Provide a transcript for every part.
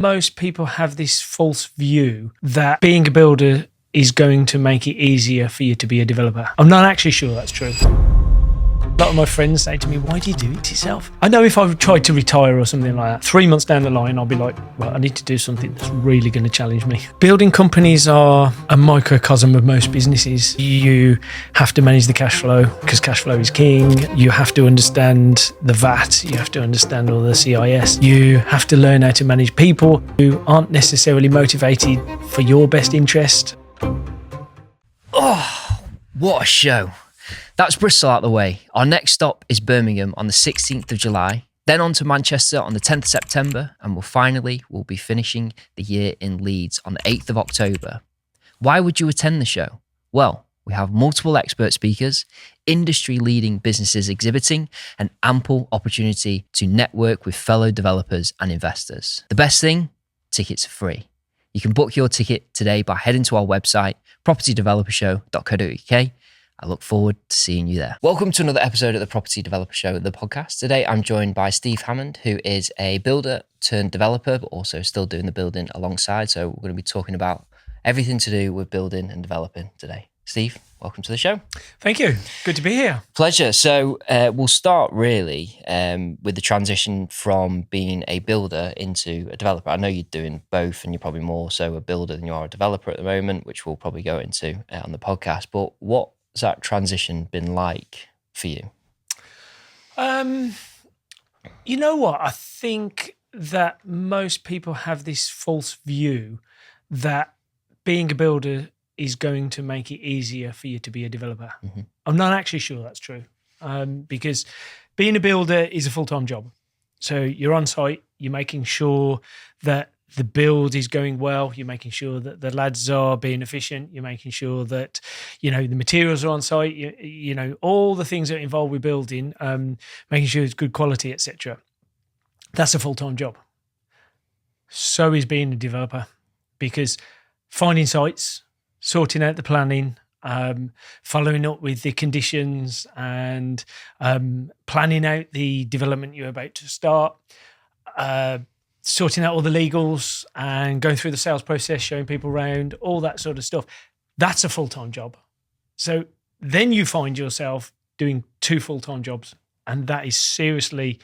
Most people have this false view that being a builder is going to make it easier for you to be a developer. I'm not actually sure that's true. A lot of my friends say to me, why do you do it yourself? I know if I tried to retire or something like that, 3 months down the line, I'll be like, well, I need to do something that's really going to challenge me. Building companies are a microcosm of most businesses. You have to manage the cash flow because cash flow is king. You have to understand the VAT. You have to understand all the CIS. You have to learn how to manage people who aren't necessarily motivated for your best interest. Oh, what a show. That's Bristol out the way. Our next stop is Birmingham on the 16th of July, then on to Manchester on the 10th of September, and we'll be finishing the year in Leeds on the 8th of October. Why would you attend the show? Well, we have multiple expert speakers, industry-leading businesses exhibiting, and ample opportunity to network with fellow developers and investors. The best thing? Tickets are free. You can book your ticket today by heading to our website, propertydevelopershow.co.uk. I look forward to seeing you there. Welcome to another episode of the Property Developer Show, the podcast. Today, I'm joined by Steve Hammond, who is a builder turned developer, but also still doing the building alongside. So we're going to be talking about everything to do with building and developing today. Steve, welcome to the show. Thank you. Good to be here. Pleasure. So we'll start really with the transition from being a builder into a developer. I know you're doing both and you're probably more so a builder than you are a developer at the moment, which we'll probably go into on the podcast. But what has that transition been like for you? You know what? I think that most people have this false view that being a builder is going to make it easier for you to be a developer. Mm-hmm. I'm not actually sure that's true because being a builder is a full-time job. So you're on site, you're making sure that the build is going well, you're making sure that the lads are being efficient, you're making sure that, you know, the materials are on site, you know, all the things that are involved with building, making sure it's good quality, etc. That's a full-time job. So is being a developer, because finding sites, sorting out the planning, following up with the conditions and planning out the development you're about to start, sorting out all the legals and going through the sales process, showing people around, all that sort of stuff. That's a full-time job. So then you find yourself doing two full-time jobs, and that is seriously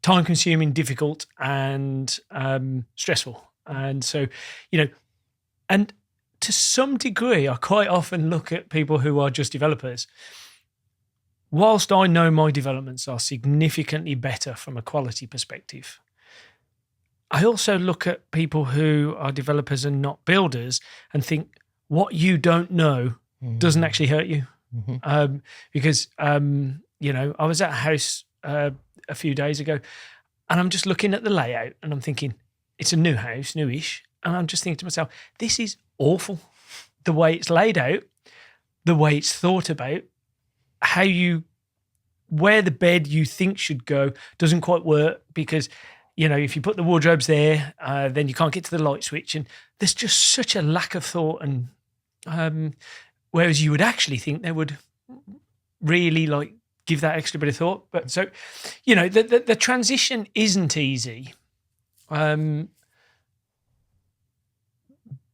time-consuming, difficult, and stressful. And so, you know, and to some degree, I quite often look at people who are just developers. Whilst I know my developments are significantly better from a quality perspective, I also look at people who are developers and not builders and think what you don't know doesn't actually hurt you. Mm-hmm. Because, you know, I was at a house a few days ago and I'm just looking at the layout and I'm thinking, it's a new house, newish. And I'm just thinking to myself, this is awful. The way it's laid out, the way it's thought about, where the bed you think should go doesn't quite work because, you know, if you put the wardrobes there, then you can't get to the light switch. And there's just such a lack of thought. And whereas you would actually think they would really like give that extra bit of thought. But so, you know, the transition isn't easy.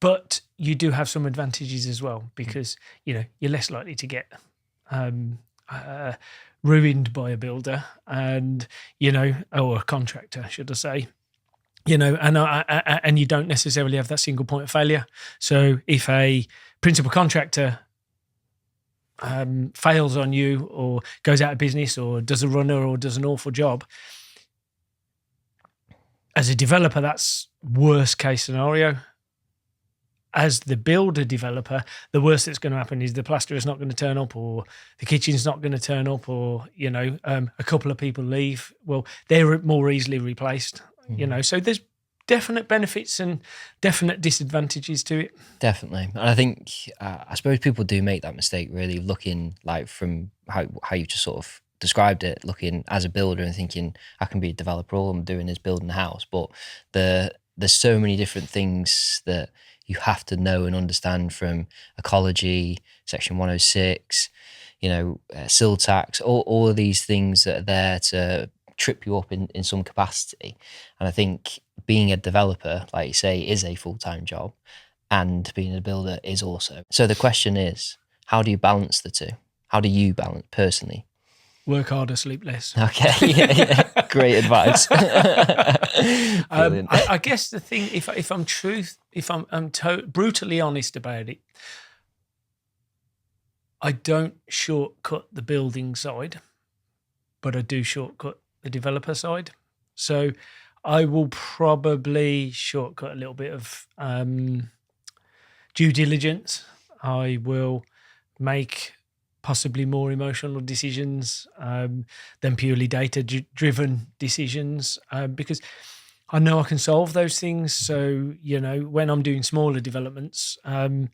But you do have some advantages as well because, you know, you're less likely to get ruined by a builder and, you know, or a contractor, should I say, you know, and you don't necessarily have that single point of failure. So if a principal contractor fails on you or goes out of business or does a runner or does an awful job, as a developer, that's worst case scenario. As the builder developer, the worst that's going to happen is the plaster is not going to turn up or the kitchen's not going to turn up or, you know, a couple of people leave. Well, they're more easily replaced, you know. So there's definite benefits and definite disadvantages to it. Definitely. And I think, I suppose people do make that mistake really looking like from how you just sort of described it, looking as a builder and thinking I can be a developer, all I'm doing is building a house. But there's so many different things that you have to know and understand, from ecology, Section 106, you know, sill tax, all of these things that are there to trip you up in some capacity. And I think being a developer, like you say, is a full-time job, and being a builder is also. So the question is, how do you balance the two? How do you balance personally? Work harder, sleep less. Okay, yeah. Great advice. Brilliant. I guess the thing, if I'm brutally honest about it, I don't shortcut the building side, but I do shortcut the developer side. So I will probably shortcut a little bit of due diligence. I will make possibly more emotional decisions than purely data-driven decisions, because I know I can solve those things. So, when I'm doing smaller developments, I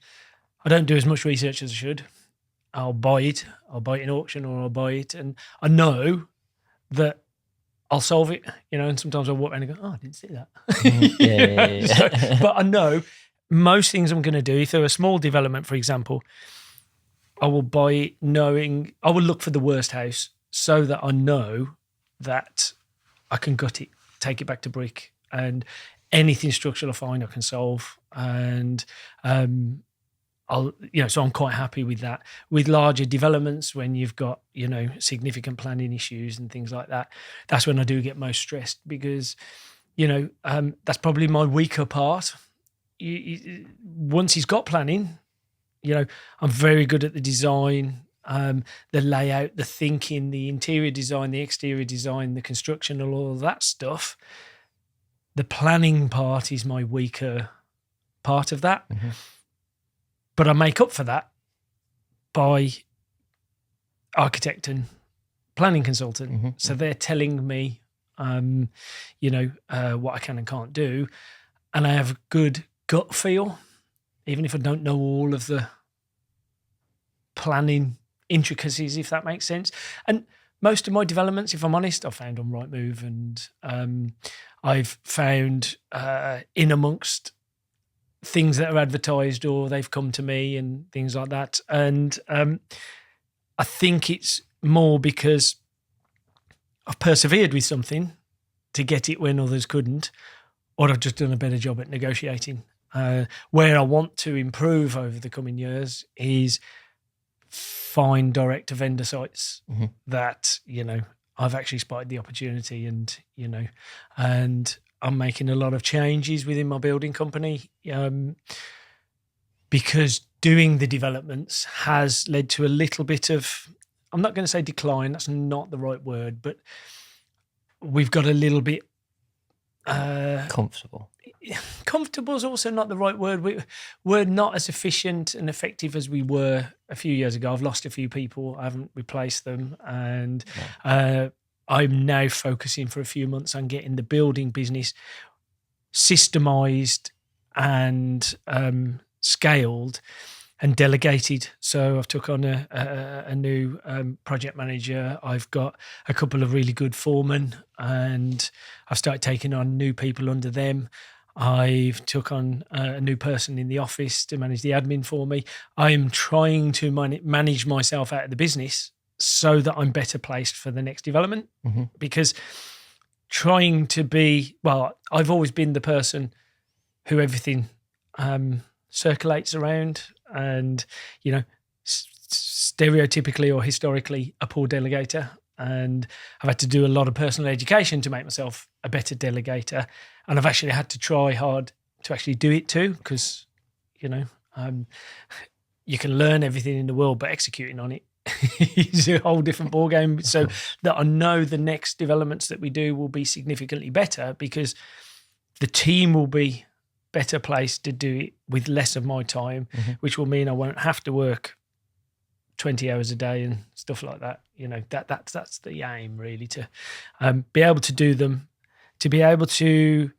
don't do as much research as I should. I'll buy it in auction, or I'll buy it, and I know that I'll solve it, and sometimes I'll walk around and go, oh, I didn't see that. Yeah. So, but I know most things I'm going to do, if they're a small development, for example, I will buy it knowing, I will look for the worst house so that I know that I can gut it, take it back to brick, and anything structural I find I can solve. And so I'm quite happy with that. With larger developments, when you've got, significant planning issues and things like that, that's when I do get most stressed, because, that's probably my weaker part. Once he's got planning, I'm very good at the design, the layout, the thinking, the interior design, the exterior design, the construction, and all of that stuff. The planning part is my weaker part of that. Mm-hmm. But I make up for that by architect and planning consultant. Mm-hmm. So they're telling me, what I can and can't do. And I have a good gut feel, even if I don't know all of the planning intricacies, if that makes sense. And most of my developments, if I'm honest, I've found on Rightmove, and I've found in amongst things that are advertised, or they've come to me and things like that. And I think it's more because I've persevered with something to get it when others couldn't, or I've just done a better job at negotiating. Where I want to improve over the coming years is find direct to vendor sites mm-hmm. that, I've actually spotted the opportunity, and I'm making a lot of changes within my building company, because doing the developments has led to a little bit of, I'm not going to say decline, that's not the right word, but we've got a little bit comfortable. Comfortable is also not the right word. We're not as efficient and effective as we were a few years ago. I've lost a few people. I haven't replaced them. And I'm now focusing for a few months on getting the building business systemized and scaled and delegated. So I've took on a new project manager. I've got a couple of really good foremen, and I've started taking on new people under them. I've took on a new person in the office to manage the admin for me. I'm trying to manage myself out of the business so that I'm better placed for the next development, mm-hmm. because trying to be, I've always been the person who everything circulates around, and, stereotypically or historically a poor delegator. And I've had to do a lot of personal education to make myself a better delegator. And I've actually had to try hard to actually do it too, because, you can learn everything in the world, but executing on it is a whole different ballgame. So that I know the next developments that we do will be significantly better, because the team will be better placed to do it with less of my time, mm-hmm. which will mean I won't have to work 20 hours a day and stuff like that. That's the aim, really, to be able to do them, to be able to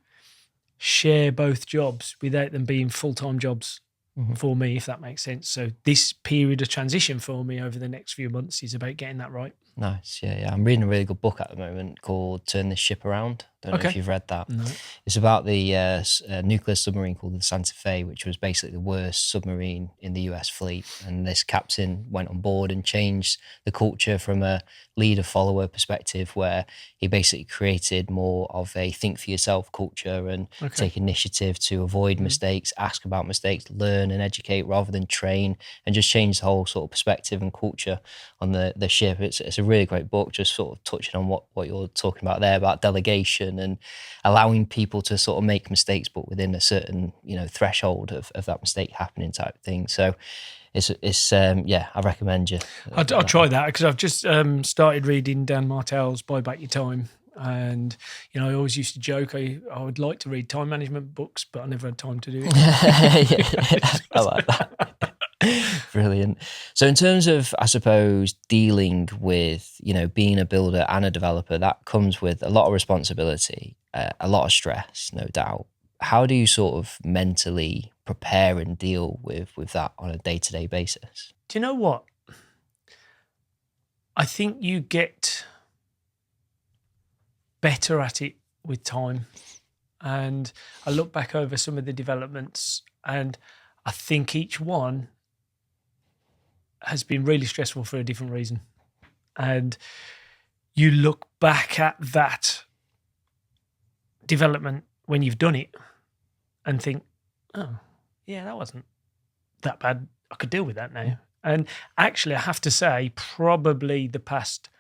share both jobs without them being full-time jobs mm-hmm. for me, if that makes sense. So this period of transition for me over the next few months is about getting that right. Nice. Yeah. I'm reading a really good book at the moment called Turn This Ship Around. Don't know Okay. if you've read that. No. It's about the nuclear submarine called the Santa Fe, which was basically the worst submarine in the US fleet. And this captain went on board and changed the culture from a leader-follower perspective, where he basically created more of a think for yourself culture and take initiative to avoid mistakes, ask about mistakes, learn and educate rather than train, and just change the whole sort of perspective and culture on the ship. It's a really great book, just sort of touching on what you're talking about there, about delegation and allowing people to sort of make mistakes, but within a certain, threshold of that mistake happening type thing. So it's I recommend you. I'll try that, because I've just started reading Dan Martell's Buy Back Your Time. And, I always used to joke, I would like to read time management books, but I never had time to do it. I like that. Brilliant. So in terms of, I suppose, dealing with, being a builder and a developer, that comes with a lot of responsibility, a lot of stress, no doubt. How do you sort of mentally prepare and deal with that on a day-to-day basis? Do you know what? I think you get better at it with time. And I look back over some of the developments, and I think each one has been really stressful for a different reason. And you look back at that development when you've done it and think, oh, yeah, that wasn't that bad. I could deal with that now. And actually, I have to say, probably the past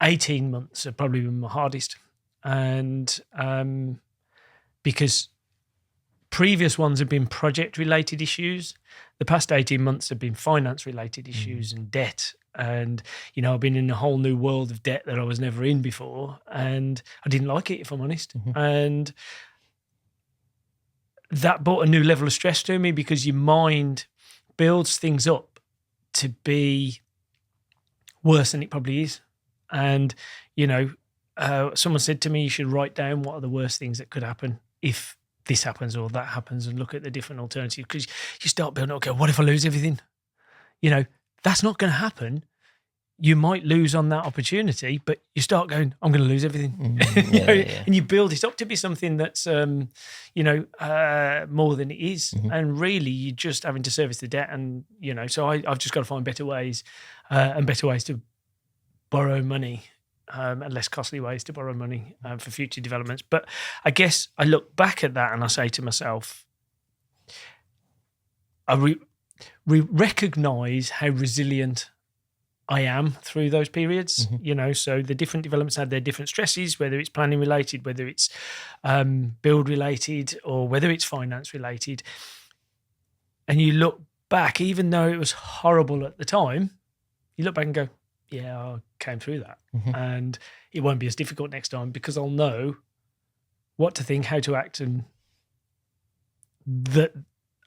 18 months have probably been my hardest. And because previous ones have been project-related issues, the past 18 months have been finance-related issues and debt. And, I've been in a whole new world of debt that I was never in before. And I didn't like it, if I'm honest. And that brought a new level of stress to me, because your mind builds things up to be worse than it probably is. And, someone said to me, you should write down what are the worst things that could happen if this happens or that happens, and look at the different alternatives, because you start building, okay, what if I lose everything? That's not going to happen. You might lose on that opportunity, but you start going, I'm going to lose everything. And you build it up to be something that's, more than it is. And really, you're just having to service the debt. And, so I've just got to find better ways and better ways to borrow money. And less costly ways to borrow money for future developments. But I guess I look back at that and I say to myself, I recognise how resilient I am through those periods. So the different developments had their different stresses, whether it's planning related, whether it's build related, or whether it's finance related. And you look back, even though it was horrible at the time, you look back and go, yeah, I came through that. And it won't be as difficult next time, because I'll know what to think, how to act, and that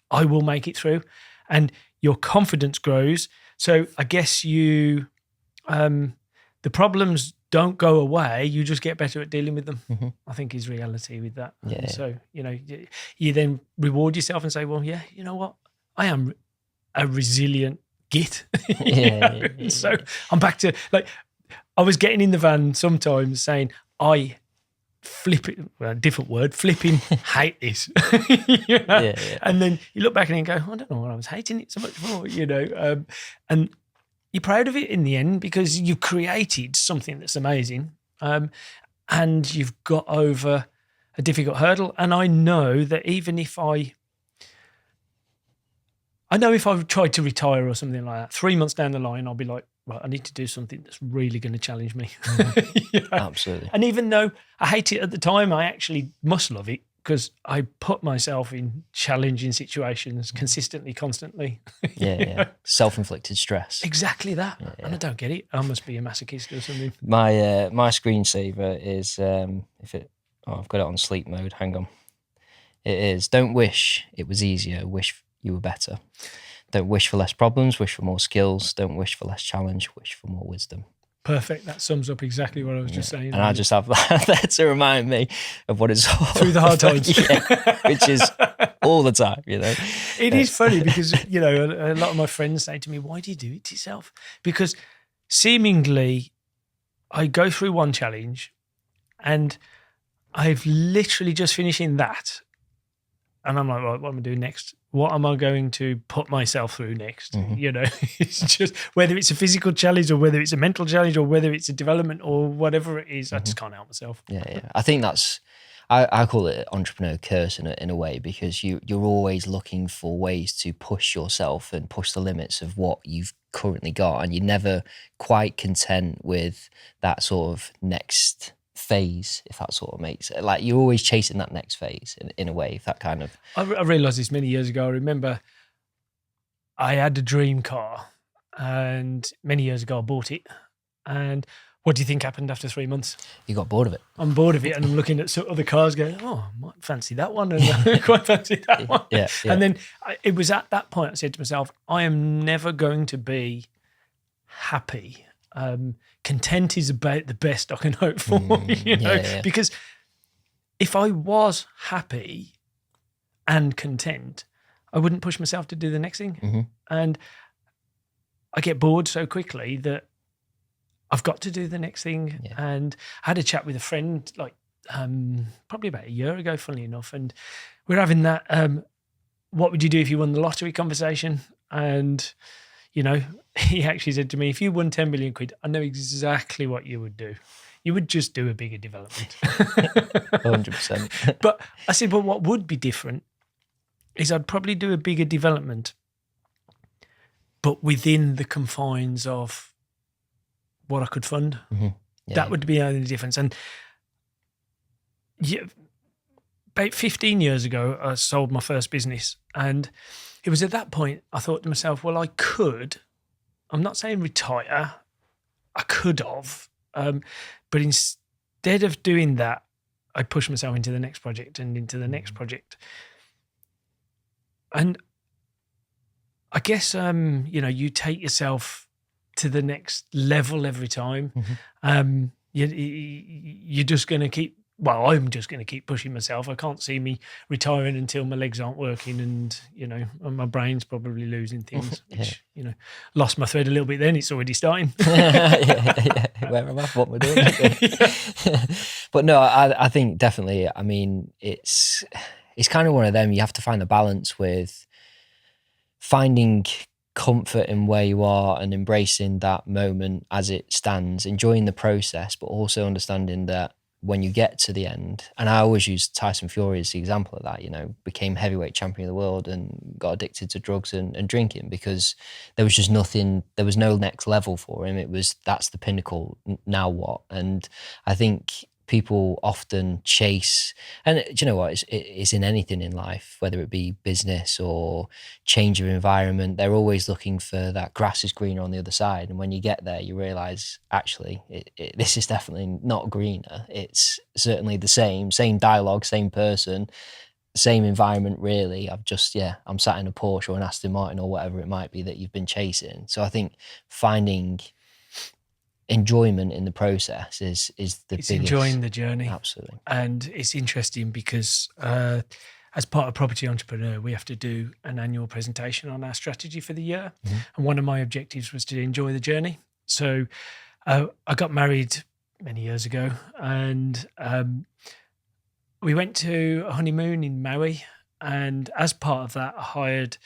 I will make it through. And your confidence grows. So I guess the problems don't go away. You just get better at dealing with them, I think, is reality with that. Yeah. So, you then reward yourself and say, well, yeah, you know what? I am a resilient git. So I'm back to, I was getting in the van sometimes saying, I flipping hate this. And then you look back and go, I don't know what I was hating it so much for, and you're proud of it in the end, because you've created something that's amazing, and you've got over a difficult hurdle. And I know that even if I tried to retire or something like that, 3 months down the line, I'll be like, right, I need to do something that's really going to challenge me. Absolutely. And even though I hate it at the time, I actually must love it, because I put myself in challenging situations consistently, constantly. Self-inflicted stress. Exactly that. And I don't get it. I must be a masochist or something. My screensaver is I've got it on sleep mode. Hang on. It is, don't wish it was easier, wish you were better. Don't wish for less problems, wish for more skills. Don't wish for less challenge, wish for more wisdom. Perfect. That sums up exactly what I was just saying. And I just have that there to remind me of what it's all through the hard times. Which is all the time, It is funny because, a lot of my friends say to me, why do you do it to yourself? Because seemingly I go through one challenge and I've literally just finishing that. And I'm like, right, what am I doing next? What am I going to put myself through next? You know, it's just whether it's a physical challenge or whether it's a mental challenge or whether it's a development or whatever it is, I just can't help myself. Yeah. I think that's, I call it entrepreneur curse in a way, because you're always looking for ways to push yourself and push the limits of what you've currently got. And you're never quite content with that sort of next phase, if that sort of makes it. Like, you're always chasing that next phase in a way, if that kind of. I realised this many years ago. I remember I had a dream car, and many years ago I bought it. And what do you think happened after 3 months? You got bored of it. I'm bored of it, and I'm looking at other cars going, oh, I might fancy that one, and I quite fancy that one. Yeah. And then it was at that point I said to myself, I am never going to be happy. Content is about the best I can hope for, you know, because if I was happy and content, I wouldn't push myself to do the next thing. And I get bored so quickly that I've got to do the next thing. And I had a chat with a friend, like probably about a year ago, funnily enough, and we're having that what would you do if you won the lottery conversation. And you know, he actually said to me, if you won 10 million quid, I know exactly what you would do. You would just do a bigger development. 100%. But I said, well, what would be different is I'd probably do a bigger development, but within the confines of what I could fund. That would be the only difference. And about 15 years ago, I sold my first business, and it was at that point I thought to myself, well, I could, I'm not saying retire, I could have, but instead of doing that, I pushed myself into the next project and into the next project. And I guess, you know, you take yourself to the next level every time. You're just going to keep, well, I'm just going to keep pushing myself. I can't see me retiring until my legs aren't working and, you know, my brain's probably losing things, which, you know, lost my thread a little bit then. It's already starting. Where am I? What am I doing? But no, I think definitely, I mean, it's kind of one of them. You have to find the balance with finding comfort in where you are and embracing that moment as it stands, enjoying the process, but also understanding that when you get to the end, and I always use Tyson Fury as the example of that, you know, became heavyweight champion of the world and got addicted to drugs and drinking because there was just nothing, there was no next level for him. It was, that's the pinnacle, now what? And I think people often chase, and do you know what, it's in anything in life, whether it be business or change of environment, they're always looking for that grass is greener on the other side. And when you get there, you realize actually this is definitely not greener. It's certainly the same dialogue, same person, same environment really. I'm sat in a Porsche or an Aston Martin or whatever it might be that you've been chasing. So I think finding enjoyment in the process is the biggest. Enjoying the journey. Absolutely. And it's interesting because as part of Property Entrepreneur, we have to do an annual presentation on our strategy for the year. And one of my objectives was to enjoy the journey. So I got married many years ago, and we went to a honeymoon in Maui. And as part of that, I hired,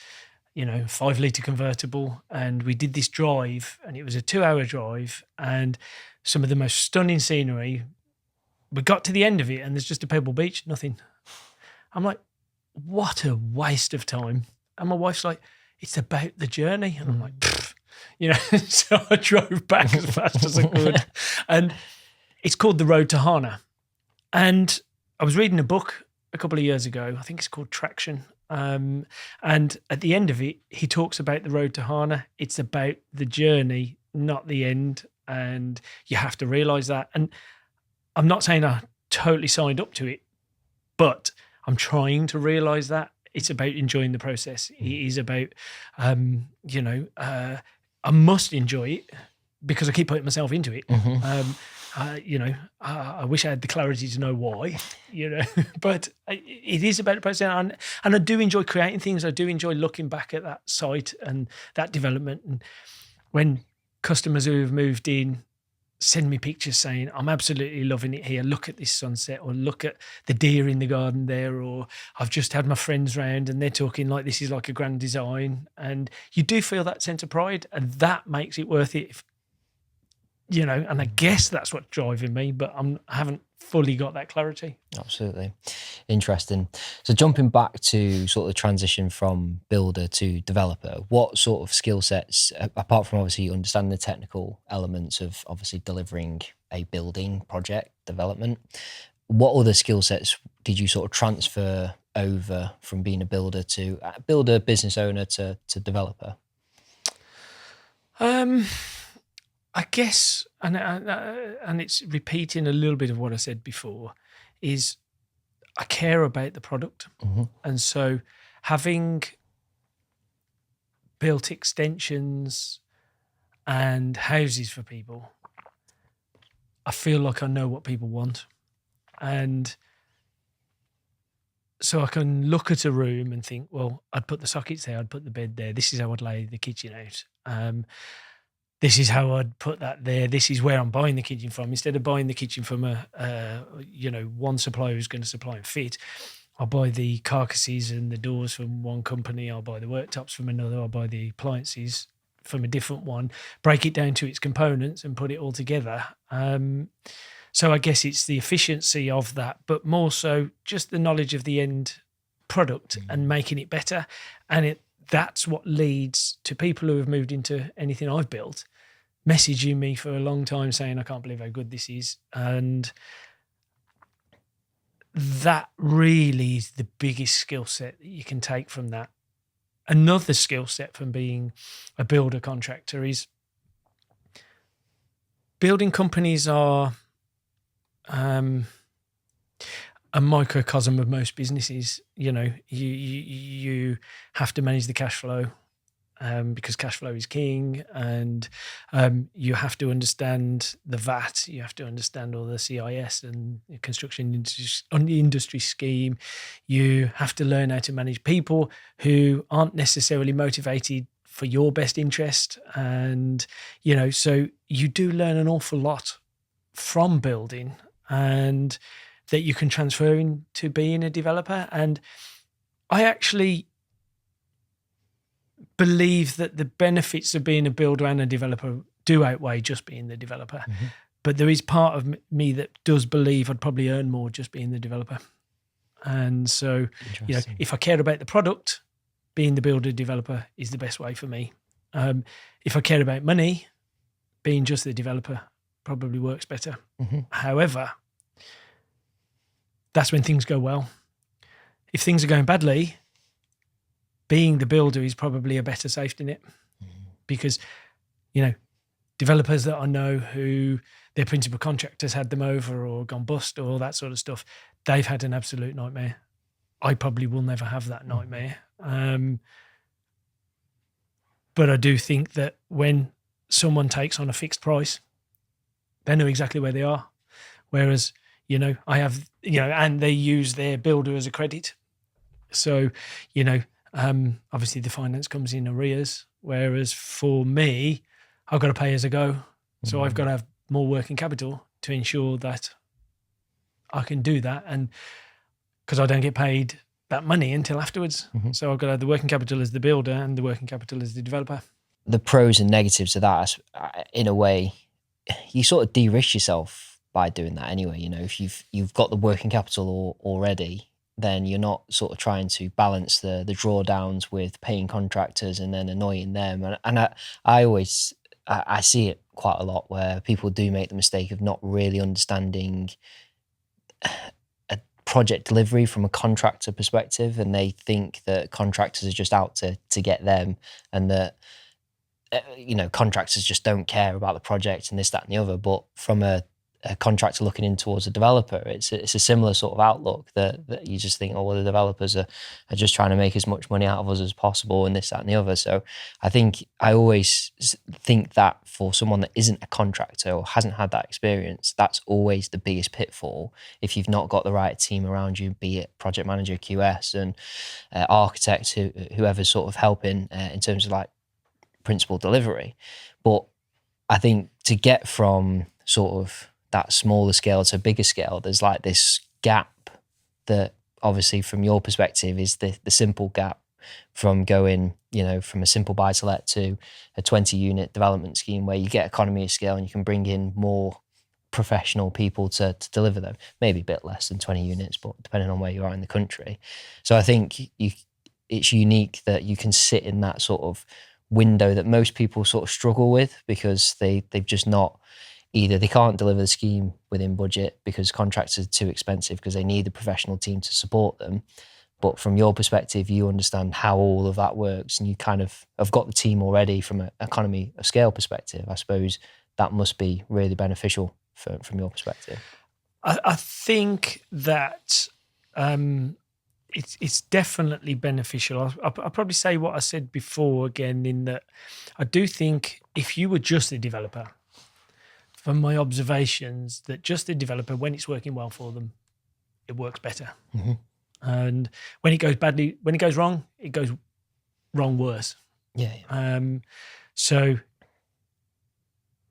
5-litre convertible, and we did this drive, and it was a 2-hour drive, and some of the most stunning scenery. We got to the end of it, and there's just a pebble beach, nothing. I'm like, what a waste of time. And my wife's like, it's about the journey. And I'm like, pfft. So I drove back as fast as I could. And it's called The Road to Hana. And I was reading a book a couple of years ago. I think it's called Traction. And at the end of it, he talks about the road to Hana. It's about the journey, not the end. And you have to realize that. And I'm not saying I totally signed up to it, but I'm trying to realize that it's about enjoying the process. It is about, I must enjoy it because I keep putting myself into it. I wish I had the clarity to know why, but it is about the process. And I do enjoy creating things. I do enjoy looking back at that site and that development. And when customers who have moved in send me pictures saying, I'm absolutely loving it here. Look at this sunset, or look at the deer in the garden there, or I've just had my friends round and they're talking like this is like a grand design. And you do feel that sense of pride, and that makes it worth it. And I guess that's what's driving me, but I haven't fully got that clarity. Absolutely. Interesting. So jumping back to sort of the transition from builder to developer, what sort of skill sets, apart from obviously understanding the technical elements of obviously delivering a building project development, what other skill sets did you sort of transfer over from being a builder to builder, business owner to developer? I guess, and it's repeating a little bit of what I said before, is I care about the product. Mm-hmm. And so having built extensions and houses for people, I feel like I know what people want. And so I can look at a room and think, well, I'd put the sockets there, I'd put the bed there, this is how I'd lay the kitchen out. This is how I'd put that there. This is where I'm buying the kitchen from. Instead of buying the kitchen from one supplier who's going to supply and fit, I'll buy the carcasses and the doors from one company. I'll buy the worktops from another. I'll buy the appliances from a different one, break it down to its components and put it all together. So I guess it's the efficiency of that, but more so just the knowledge of the end product and making it better. And that's what leads to people who have moved into anything I've built messaging me for a long time saying, I can't believe how good this is. And that really is the biggest skill set that you can take from that. Another skill set from being a builder contractor is building companies are a microcosm of most businesses. You have to manage the cash flow because cash flow is king, and you have to understand the VAT. You have to understand all the CIS and the construction industry scheme. You have to learn how to manage people who aren't necessarily motivated for your best interest, and so you do learn an awful lot from building, and that you can transfer into being a developer. And I actually believe that the benefits of being a builder and a developer do outweigh just being the developer. Mm-hmm. But there is part of me that does believe I'd probably earn more just being the developer. And so, if I care about the product, being the builder developer is the best way for me. If I care about money, being just the developer probably works better. Mm-hmm. However, that's when things go well. If things are going badly, being the builder is probably a better safety net, because, developers that I know who their principal contractors had them over or gone bust or all that sort of stuff, they've had an absolute nightmare. I probably will never have that nightmare. But I do think that when someone takes on a fixed price, they know exactly where they are. Whereas, I have, and they use their builder as a credit. So, obviously the finance comes in arrears. Whereas for me, I've got to pay as I go. So I've got to have more working capital to ensure that I can do that. And because I don't get paid that money until afterwards. Mm-hmm. So I've got to have the working capital as the builder and the working capital as the developer. The pros and negatives of that, in a way, you sort of de-risk yourself by doing that anyway. If you've got the working capital already, then you're not sort of trying to balance the drawdowns with paying contractors and then annoying them. And I see it quite a lot where people do make the mistake of not really understanding a project delivery from a contractor perspective, and they think that contractors are just out to get them, and that contractors just don't care about the project and this, that, and the other. But from a contractor looking in towards a developer, it's a similar sort of outlook that you just think, oh, well, the developers are just trying to make as much money out of us as possible and this, that, and the other. So I always think that for someone that isn't a contractor or hasn't had that experience, that's always the biggest pitfall. If you've not got the right team around you, be it project manager, QS, and architect, whoever's sort of helping in terms of like principal delivery. But I think to get from sort of that smaller scale to bigger scale, there's like this gap that obviously from your perspective is the simple gap from going, from a simple buy-to-let to a 20-unit development scheme where you get economy of scale and you can bring in more professional people to deliver them, maybe a bit less than 20 units, but depending on where you are in the country. So I think it's unique that you can sit in that sort of window that most people sort of struggle with because they've just not, either they can't deliver the scheme within budget because contractors are too expensive because they need the professional team to support them. But from your perspective, you understand how all of that works and you kind of have got the team already from an economy of scale perspective. I suppose that must be really beneficial from your perspective. I think that it's definitely beneficial. I'll probably say what I said before again, in that I do think if you were just a developer, from my observations, that just the developer, when it's working well for them, it works better. Mm-hmm. And when it goes wrong, it goes wrong worse. Yeah. So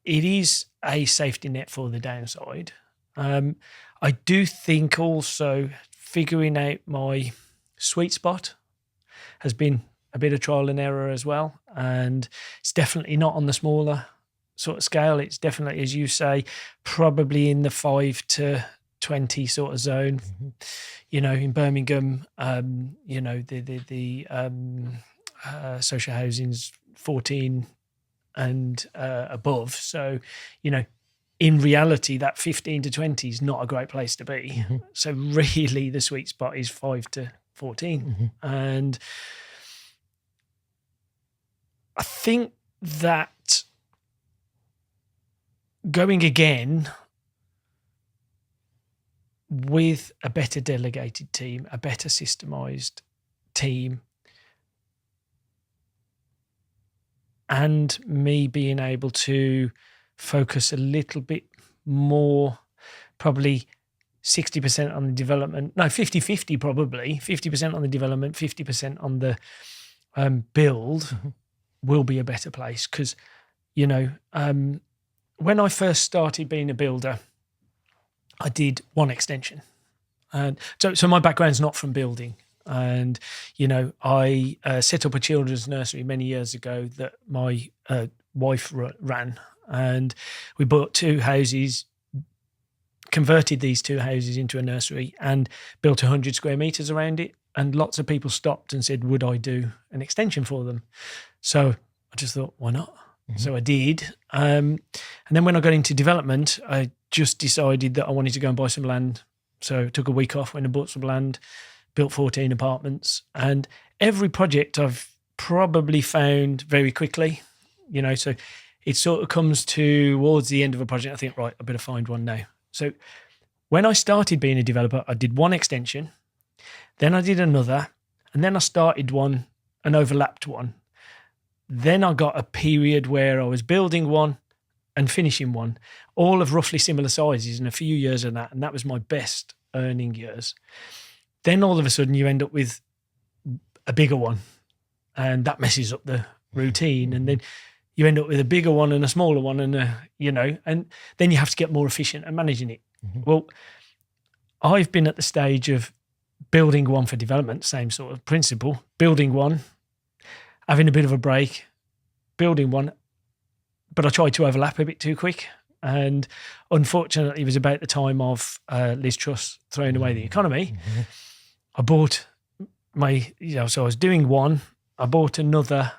it is a safety net for the downside. I do think also figuring out my sweet spot has been a bit of trial and error as well. And it's definitely not on the smaller sort of scale. It's definitely, as you say, probably in the 5 to 20 sort of zone. Mm-hmm. In Birmingham, the social housing's 14 and above. So, in reality, that 15 to 20 is not a great place to be. Mm-hmm. So really the sweet spot is 5 to 14. Mm-hmm. And I think that going again with a better delegated team, a better systemized team, and me being able to focus a little bit more, probably 60% on the development, no, 50-50 probably, 50% on the development, 50% on the build, Mm-hmm. will be a better place. Because, when I first started being a builder, I did one extension. And so my background's not from building. And, I set up a children's nursery many years ago that my wife ran. And we bought 2 houses, converted these 2 houses into a nursery and built 100 square meters around it. And lots of people stopped and said, would I do an extension for them? So I just thought, why not? Mm-hmm. So I did. And then when I got into development, I just decided that I wanted to go and buy some land. So I took a week off, went and bought some land, built 14 apartments. And every project I've probably found very quickly, so it sort of comes towards the end of a project. I think, right, I better find one now. So when I started being a developer, I did one extension, then I did another, and then I started one and overlapped one. Then I got a period where I was building one and finishing one, all of roughly similar sizes, and a few years of that. And that was my best earning years. Then all of a sudden you end up with a bigger one, and that messes up the routine. And then you end up with a bigger one and a smaller one, and and then you have to get more efficient at managing it. Mm-hmm. Well, I've been at the stage of building one for development, same sort of principle, building one, having a bit of a break, building one, but I tried to overlap a bit too quick. And unfortunately, it was about the time of Liz Truss throwing away the economy. Mm-hmm. I bought so I was doing one, I bought another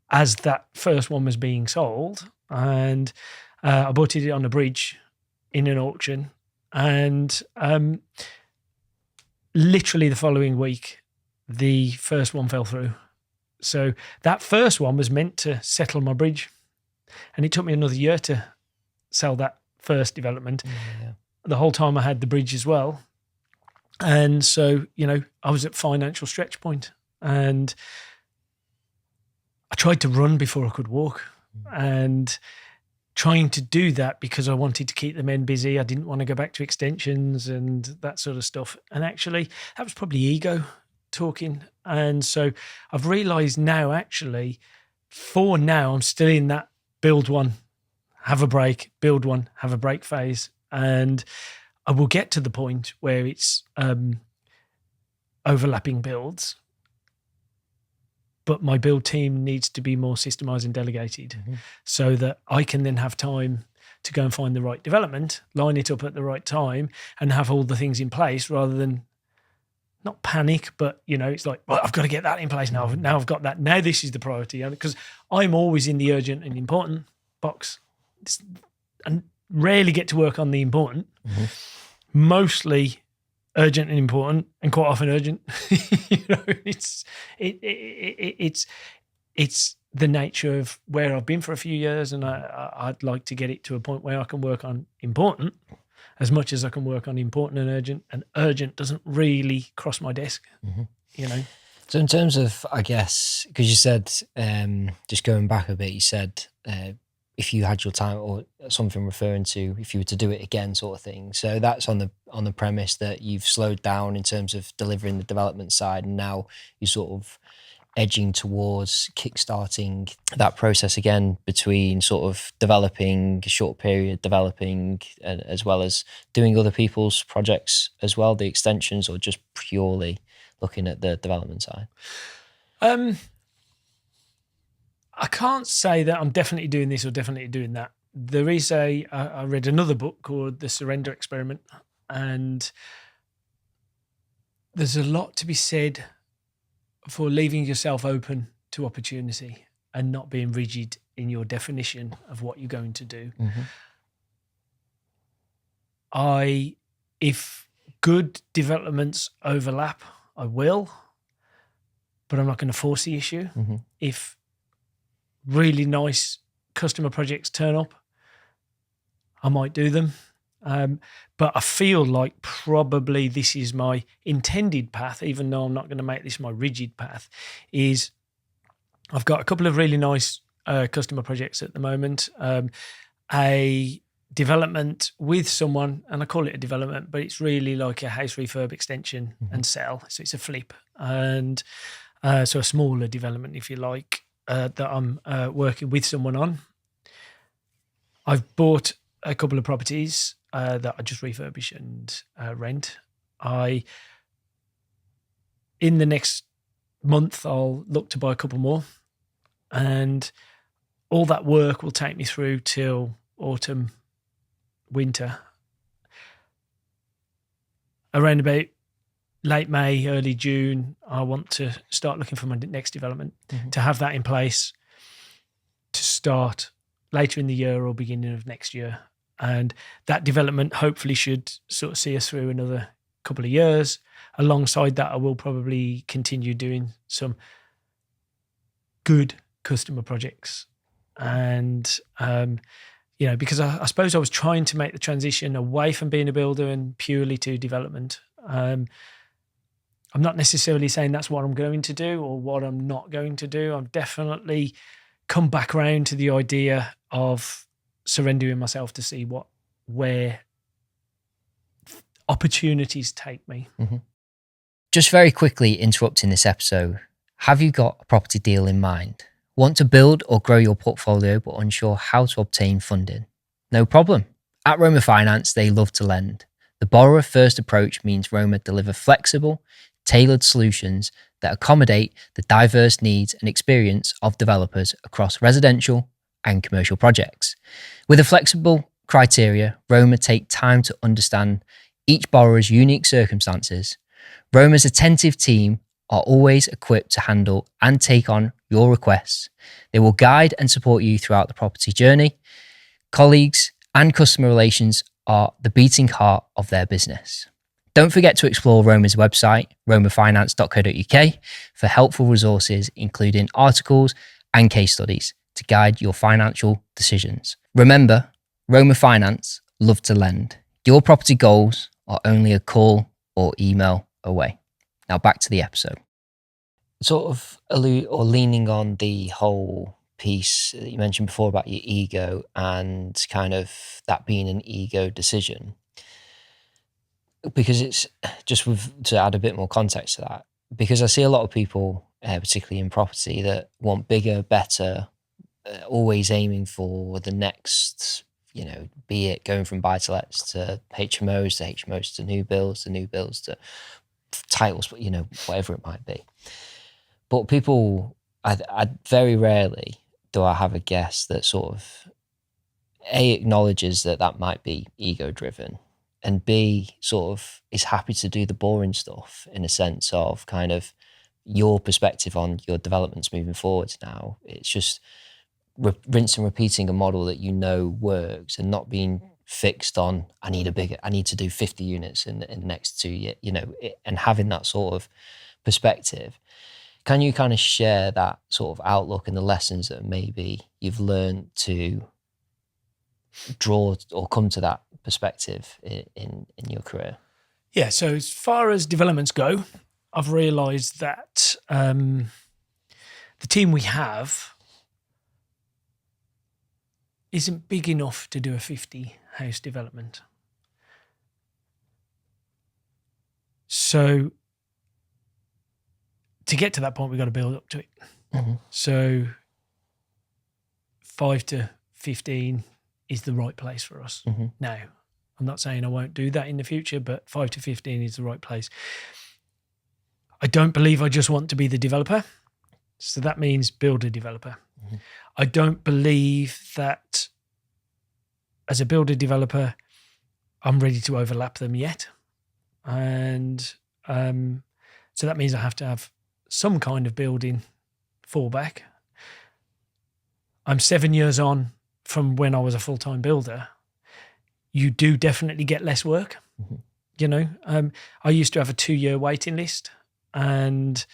as that first one was being sold, and I bought it on a bridge in an auction, and literally the following week, the first one fell through. So that first one was meant to settle my bridge, and it took me another year to sell that first development. Yeah. The whole time I had the bridge as well. And so, I was at financial stretch point, and I tried to run before I could walk, and trying to do that because I wanted to keep the men busy. I didn't want to go back to extensions and that sort of stuff. And actually, that was probably ego talking. And so I've realised now, actually, for now, I'm still in that build one, have a break, build one, have a break phase. And I will get to the point where it's overlapping builds, but my build team needs to be more systemized and delegated so that I can then have time to go and find the right development, line it up at the right time, and have all the things in place rather than not panic, but it's like, well, I've got to get that in place now. Now I've got that. Now this is the priority, because I'm always in the urgent and important box, and rarely get to work on the important. Mostly urgent and important, and quite often urgent. It's the nature of where I've been for a few years, and I'd like to get it to a point where I can work on important as much as I can work on important and urgent doesn't really cross my desk. So in terms of, I guess, because you said, just going back a bit, you said if you had your time, or something referring to if you were to do it again, sort of thing. So that's on the premise that you've slowed down in terms of delivering the development side, and now you're sort of edging towards kickstarting that process again, between sort of developing, short period developing, as well as doing other people's projects as well, the extensions, or just purely looking at the development side? I can't say that I'm definitely doing this or definitely doing that. There is I read another book called The Surrender Experiment, and there's a lot to be said for leaving yourself open to opportunity and not being rigid in your definition of what you're going to do. If good developments overlap, I will, but I'm not going to force the issue. If really nice customer projects turn up, I might do them. But I feel like probably this is my intended path, even though I'm not going to make this my rigid path, is I've got a couple of really nice customer projects at the moment. A development with someone, and I call it a development, but it's really like a house refurb extension and sell. So it's a flip. And so a smaller development, if you like, that I'm working with someone on. I've bought a couple of properties that I just refurbish and rent. In the next month, I'll look to buy a couple more, and all that work will take me through till autumn, winter. Around about late May, early June, I want to start looking for my next development, to have that in place to start later in the year or beginning of next year. And that development hopefully should sort of see us through another couple of years. Alongside that, I will probably continue doing some good customer projects. And, because I suppose I was trying to make the transition away from being a builder and purely to development. I'm not necessarily saying that's what I'm going to do or what I'm not going to do. I've definitely come back around to the idea of surrendering myself to see where opportunities take me. Just very quickly interrupting this episode, have you got a property deal in mind? Want to build or grow your portfolio but unsure how to obtain funding? No problem. At Roma Finance, they love to lend. The borrower first approach means Roma deliver flexible, tailored solutions that accommodate the diverse needs and experience of developers across residential and commercial projects. With a flexible criteria, Roma take time to understand each borrower's unique circumstances. Roma's attentive team are always equipped to handle and take on your requests. They will guide and support you throughout the property journey. Colleagues and customer relations are the beating heart of their business. Don't forget to explore Roma's website, romafinance.co.uk, for helpful resources, including articles and case studies to guide your financial decisions. Remember, Roma Finance love to lend. Your property goals are only a call or email away. Now back to the episode. Sort of leaning on the whole piece that you mentioned before about your ego and kind of that being an ego decision. Because it's just to add a bit more context to that, because I see a lot of people, particularly in property, that want bigger, better, always aiming for the next, be it going from buy-to-lets to HMOs to new builds to titles, whatever it might be. But people, I very rarely do I have a guest that sort of A, acknowledges that might be ego-driven, and B, sort of is happy to do the boring stuff in a sense of kind of your perspective on your developments moving forwards now. It's just rinse and repeating a model that works, and not being fixed on, I need to do 50 units in the next 2 years, and having that sort of perspective. Can you kind of share that sort of outlook and the lessons that maybe you've learned to draw or come to that perspective in your career? Yeah, so as far as developments go, I've realised that the team we have isn't big enough to do a 50 house development. So to get to that point, we've got to build up to it. Mm-hmm. So 5 to 15 is the right place for us. Mm-hmm. Now, I'm not saying I won't do that in the future, but 5 to 15 is the right place. I don't believe I just want to be the developer. So that means builder developer. Mm-hmm. I don't believe that as a builder developer, I'm ready to overlap them yet. And so that means I have to have some kind of building fallback. I'm 7 years on from when I was a full-time builder. You do definitely get less work. Mm-hmm. I used to have a 2-year waiting list, and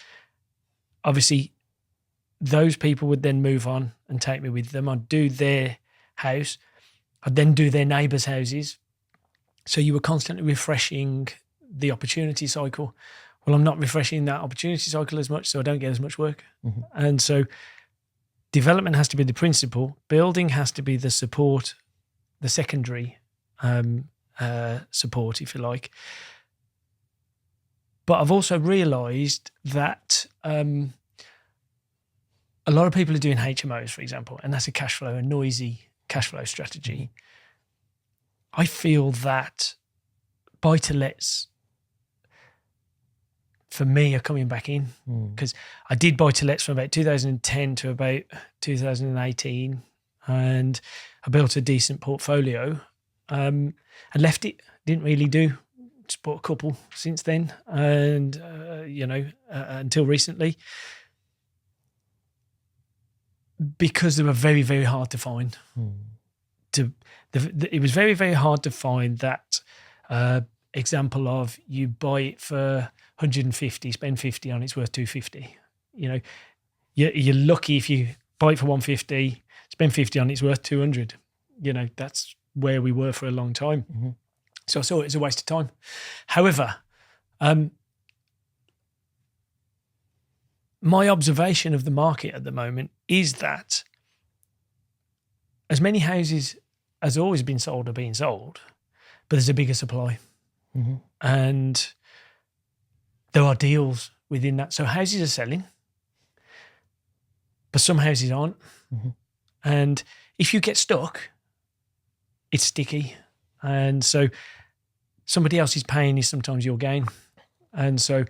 obviously those people would then move on and take me with them. I'd do their house. I'd then do their neighbours' houses. So you were constantly refreshing the opportunity cycle. Well, I'm not refreshing that opportunity cycle as much, so I don't get as much work. Mm-hmm. And so development has to be the principal. Building has to be the support, the secondary support, if you like. But I've also realised that a lot of people are doing HMOs, for example, and that's a noisy cash flow strategy. I feel that buy-to-lets, for me, are coming back in, because I did buy-to-lets from about 2010 to about 2018, and I built a decent portfolio. I left it, didn't really do, just bought a couple since then, and until recently, because they were very, very hard to find. It was very, very hard to find that example of you buy it for 150, spend 50 on it, it's worth 250. You're lucky if you buy it for 150, spend 50 on it, it's worth 200. That's where we were for a long time. Mm-hmm. So I saw it as a waste of time. However, my observation of the market at the moment is that as many houses as always been sold are being sold, but there's a bigger supply. Mm-hmm. And there are deals within that. So houses are selling, but some houses aren't. Mm-hmm. And if you get stuck, it's sticky. And so somebody else's pain is sometimes your gain. And so,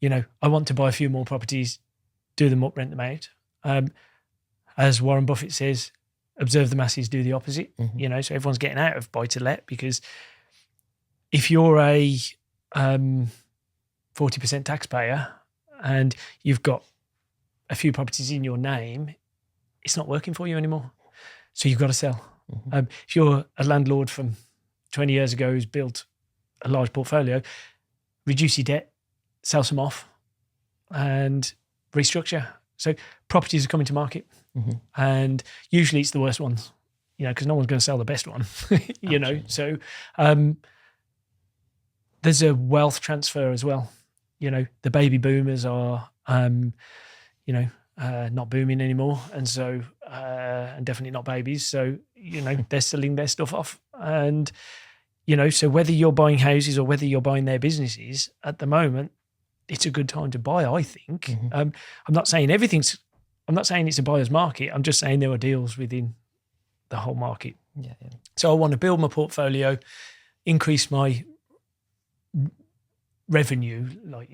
I want to buy a few more properties, do them up, rent them out. As Warren Buffett says, observe the masses, do the opposite. Mm-hmm. So everyone's getting out of buy-to-let, because if you're a 40% taxpayer and you've got a few properties in your name, it's not working for you anymore. So you've got to sell. Mm-hmm. If you're a landlord from 20 years ago who's built a large portfolio, reduce your debt, sell some off, and restructure. So properties are coming to market, and usually it's the worst ones, because no one's going to sell the best one, So there's a wealth transfer as well. The baby boomers are, not booming anymore, and so and definitely not babies. So they're selling their stuff off, and so whether you're buying houses or whether you're buying their businesses at the moment, it's a good time to buy, I think. Mm-hmm. I'm not saying everything's I'm not saying it's a buyer's market. I'm just saying there are deals within the whole market. Yeah. So I want to build my portfolio, increase my revenue, like,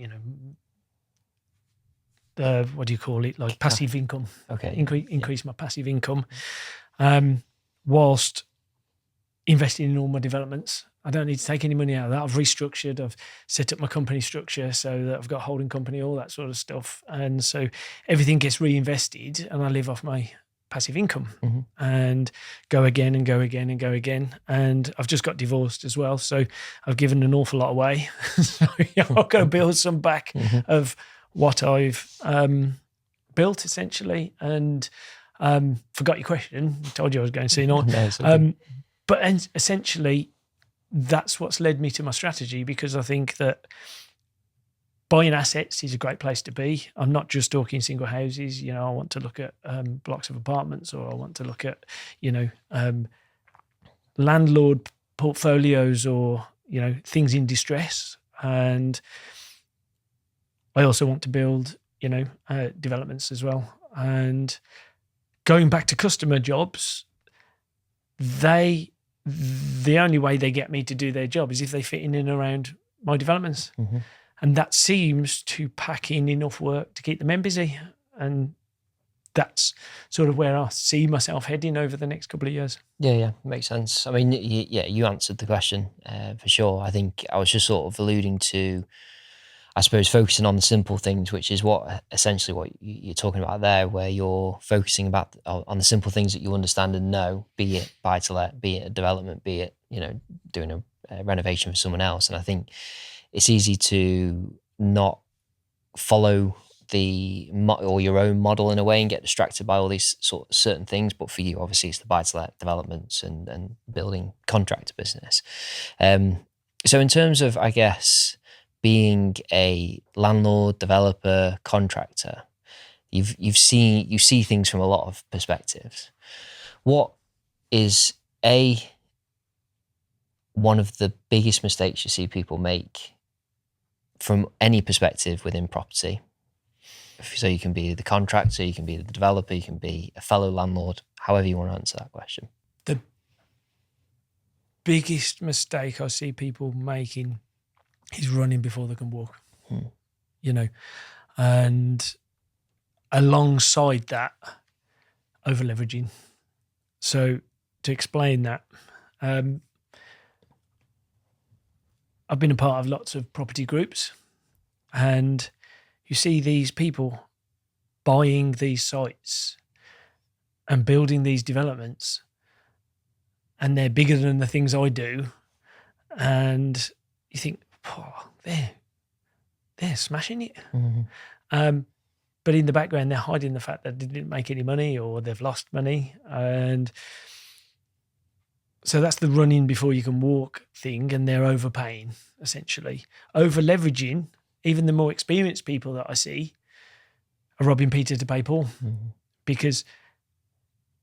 what do you call it? Like passive income. Okay. Increase my passive income, whilst investing in all my developments. I don't need to take any money out of that. I've restructured. I've set up my company structure so that I've got a holding company, all that sort of stuff. And so everything gets reinvested and I live off my passive income and go again and go again and go again. And I've just got divorced as well. So I've given an awful lot away. So I've got to build some back of what I've built, essentially. And forgot your question. I told you I was going soon on. No, but essentially, that's what's led me to my strategy, because I think that buying assets is a great place to be. I'm not just talking single houses. I want to look at blocks of apartments, or I want to look at, landlord portfolios, or, things in distress. And I also want to build, developments as well. And going back to customer jobs, the only way they get me to do their job is if they fit in and around my developments. And that seems to pack in enough work to keep the men busy. And that's sort of where I see myself heading over the next couple of years. Yeah, makes sense. I mean, you answered the question for sure. I think I was just sort of alluding to, I suppose, focusing on the simple things, which is essentially what you're talking about there, where you're focusing on the simple things that you understand and know, be it buy-to-let, be it a development, be it, doing a renovation for someone else. And I think it's easy to not follow or your own model in a way and get distracted by all these sort of certain things. But for you, obviously, it's the buy-to-let developments and building contractor business. So in terms of, I guess, being a landlord, developer, contractor, you see things from a lot of perspectives. What is one of the biggest mistakes you see people make from any perspective within property? So you can be the contractor, you can be the developer, you can be a fellow landlord, however you want to answer that question. The biggest mistake I see people making is running before they can walk, and alongside that, over leveraging. So to explain that, I've been a part of lots of property groups, and you see these people buying these sites and building these developments, and they're bigger than the things I do. And you think, they're smashing it. But in the background, they're hiding the fact that they didn't make any money or they've lost money. And so that's the running before you can walk thing, and they're overpaying, essentially. Over leveraging, even the more experienced people that I see are robbing Peter to pay Paul, because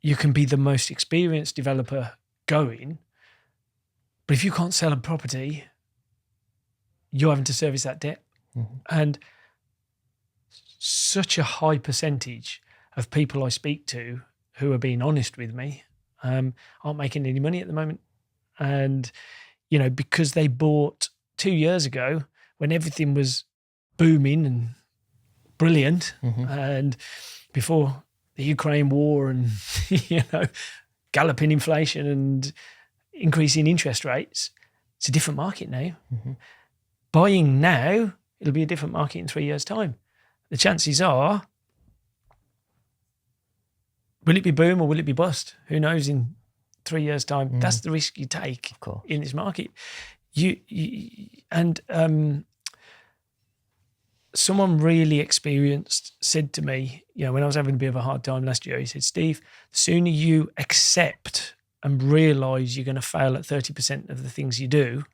you can be the most experienced developer going, but if you can't sell a property, you're having to service that debt. And such a high percentage of people I speak to who are being honest with me aren't making any money at the moment. And, because they bought 2 years ago when everything was booming and brilliant, and before the Ukraine war and, galloping inflation and increasing interest rates, it's a different market now. Buying now, it'll be a different market in 3 years' time. The chances are, will it be boom or will it be bust? Who knows in 3 years' time? That's the risk you take in this market. Someone really experienced said to me, when I was having a bit of a hard time last year, he said, Steve, the sooner you accept and realise you're going to fail at 30% of the things you do,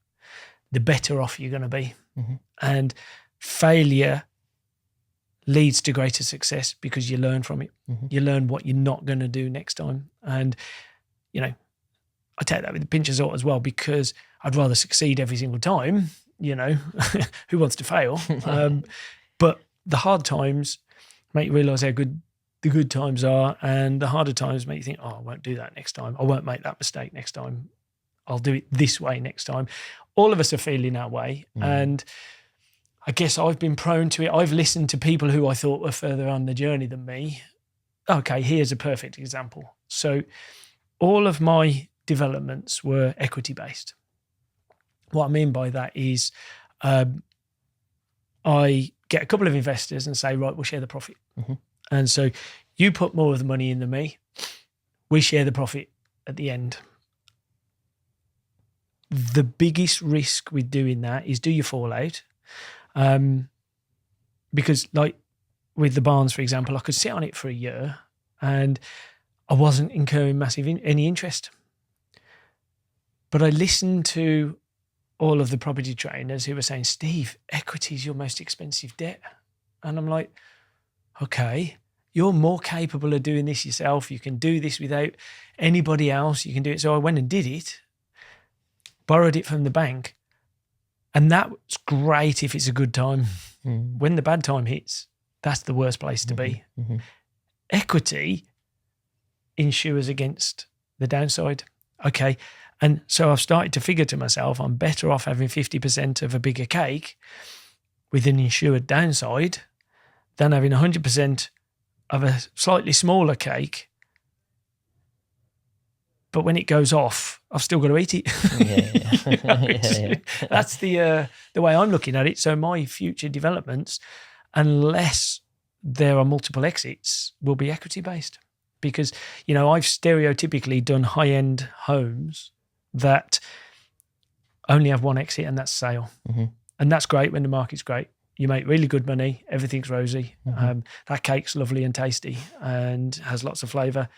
the better off you're going to be. And failure leads to greater success because you learn from it. You learn what you're not going to do next time. And, I take that with a pinch of salt as well, because I'd rather succeed every single time, who wants to fail? But the hard times make you realise how good the good times are, and the harder times make you think, oh, I won't do that next time. I won't make that mistake next time. I'll do it this way next time. All of us are feeling that way. And I guess I've been prone to it. I've listened to people who I thought were further on the journey than me. Okay, here's a perfect example. So all of my developments were equity-based. What I mean by that is I get a couple of investors and say, right, we'll share the profit. And so you put more of the money in than me. We share the profit at the end. The biggest risk with doing that is, do you fall out? Because like with the barns, for example, I could sit on it for a year and I wasn't incurring any interest. But I listened to all of the property trainers who were saying, Steve, equity is your most expensive debt. And I'm like, okay, you're more capable of doing this yourself. You can do this without anybody else. You can do it. So I went and did it, borrowed it from the bank. And that's great if it's a good time. When the bad time hits, that's the worst place to be. Equity insures against the downside. Okay. And so I've started to figure to myself, I'm better off having 50% of a bigger cake with an insured downside than having 100% of a slightly smaller cake. But when it goes off, I've still got to eat it. That's the way I'm looking at it. So my future developments, unless there are multiple exits, will be equity based. Because, you know, I've stereotypically done high-end homes that only have one exit, and that's sale. And that's great when the market's great. You make really good money, everything's rosy. That cake's lovely and tasty and has lots of flavour.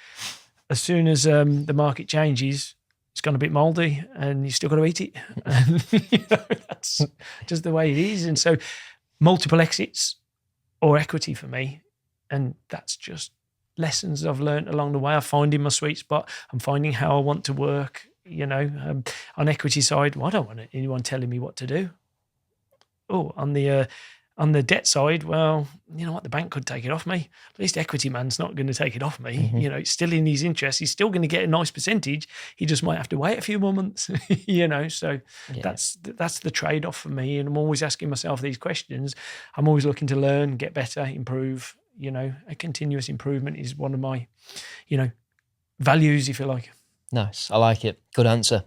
As soon as the market changes, it's gone a bit mouldy and you still got to eat it. And you know, that's just the way it is. And so multiple exits or equity for me. And that's just lessons I've learned along the way. I'm finding my sweet spot. I'm finding how I want to work. You know, on equity side, well, I don't want anyone telling me what to do. Oh, on the debt side, well, you know what, the bank could take it off me. At least equity man's not going to take it off me. You know, it's still in his interest. He's still going to get a nice percentage. He just might have to wait a few more months. You know, so that's the trade-off for me. And I'm always asking myself these questions. I'm always looking to learn, get better, improve. You know, a continuous improvement is one of my, you know, values, if you like. Nice. I like it. Good answer.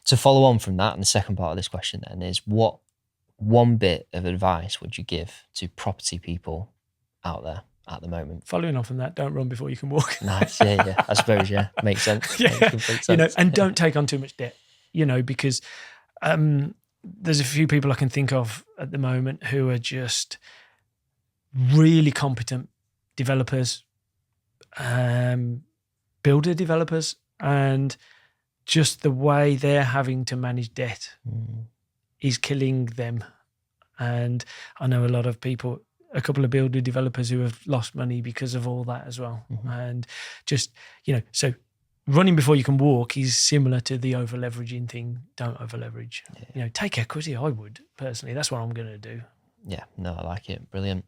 To follow on from that, and the second part of this question then is, what one bit of advice would you give to property people out there at the moment? Following on from that, don't run before you can walk. Nice. Yeah. I suppose, makes sense. Makes complete sense. You know, and don't take on too much debt, you know, because there's a few people I can think of at the moment who are just really competent developers, builder developers, and just the way they're having to manage debt is killing them. And I know a lot of people, a couple of builder developers who have lost money because of all that as well. And just, you know, so running before you can walk is similar to the over leveraging thing. Don't over leverage. You know, take equity. I would personally. That's what I'm going to do. Yeah, no, I like it. Brilliant.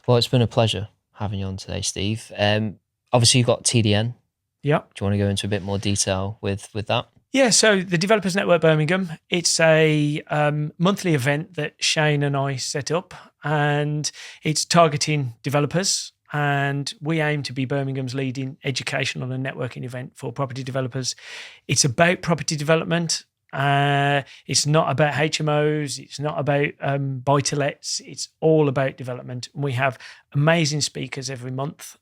Well, it's been a pleasure having you on today, Steve. Obviously, you've got TDN. Yeah. Do you want to go into a bit more detail with that? Yeah, so the Developers Network Birmingham, it's a monthly event that Shane and I set up, and it's targeting developers, and we aim to be Birmingham's leading educational and networking event for property developers. It's about property development. It's not about HMOs. It's not about buy-to-lets. It's all about development. We have amazing speakers every month.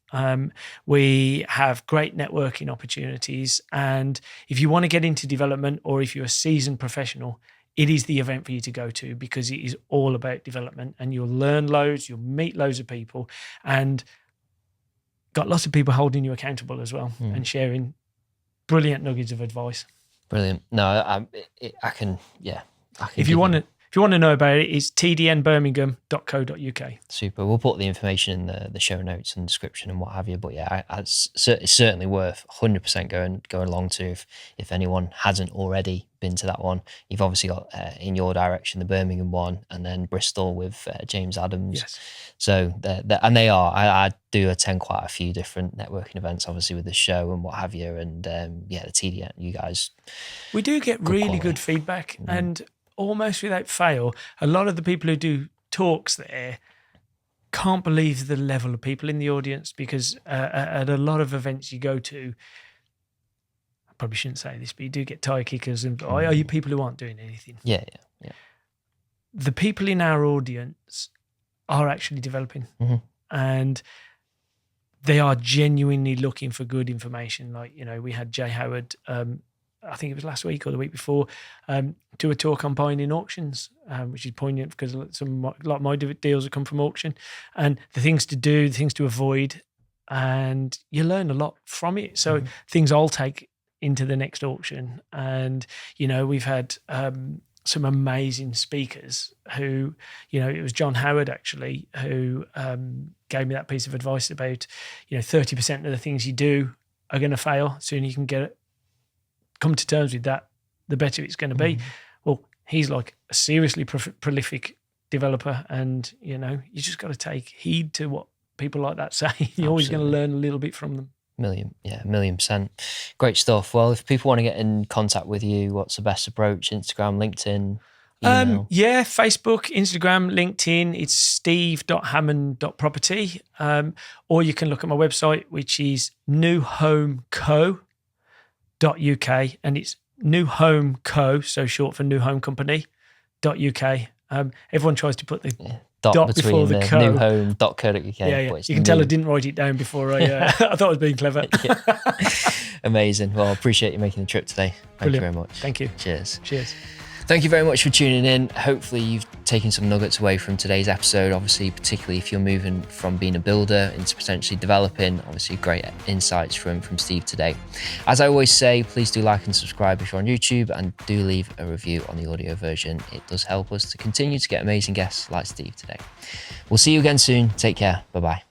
We have great networking opportunities. And if you want to get into development, or if you're a seasoned professional, it is the event for you to go to, because it is all about development, and you'll learn loads, you'll meet loads of people, and got lots of people holding you accountable as well and sharing brilliant nuggets of advice. Brilliant. No, I can. If you want if you want to know about it, it's tdnbirmingham.co.uk. Super. We'll put the information in the show notes and description and what have you. But yeah, it's certainly worth 100% going along to if anyone hasn't already been to that one. You've obviously got in your direction the Birmingham one, and then Bristol with James Adams. Yes. So and they are. I do attend quite a few different networking events, obviously with the show and what have you. And the TDN, you guys. We do get really good feedback, and almost without fail, a lot of the people who do talks there can't believe the level of people in the audience, because at a lot of events you go to, I probably shouldn't say this, but you do get tire kickers and are you people who aren't doing anything? Yeah. The people in our audience are actually developing, and they are genuinely looking for good information. Like, we had Jay Howard, I think it was last week or the week before, do a talk on buying in auctions, which is poignant because a lot of my deals have come from auction, and the things to do, the things to avoid, and you learn a lot from it. So things I'll take into the next auction. And, we've had some amazing speakers who, it was John Howard actually who gave me that piece of advice about, 30% of the things you do are going to fail. Soon you can come to terms with that, the better it's going to be. Well, he's like a seriously prolific developer, and you just got to take heed to what people like that say. You're always going to learn a little bit from them. 1,000,000%. Great stuff. Well, if people want to get in contact with you, what's the best approach? Instagram, LinkedIn, email? Facebook, Instagram, LinkedIn. It's steve.hammond.property. Or you can look at my website, which is newhomeco.uk, and it's New Home Co, so short for New Home Company.uk. Everyone tries to put the dot before the co. newhome.co.uk. Yeah. You can tell I didn't write it down before I thought I was being clever. Amazing. Well, I appreciate you making the trip today. Thank you very much. Thank you. Cheers. Thank you very much for tuning in. Hopefully you've taken some nuggets away from today's episode. Obviously, particularly if you're moving from being a builder into potentially developing, obviously great insights from Steve today. As I always say, please do like and subscribe if you're on YouTube, and do leave a review on the audio version. It does help us to continue to get amazing guests like Steve today. We'll see you again soon. Take care. Bye-bye.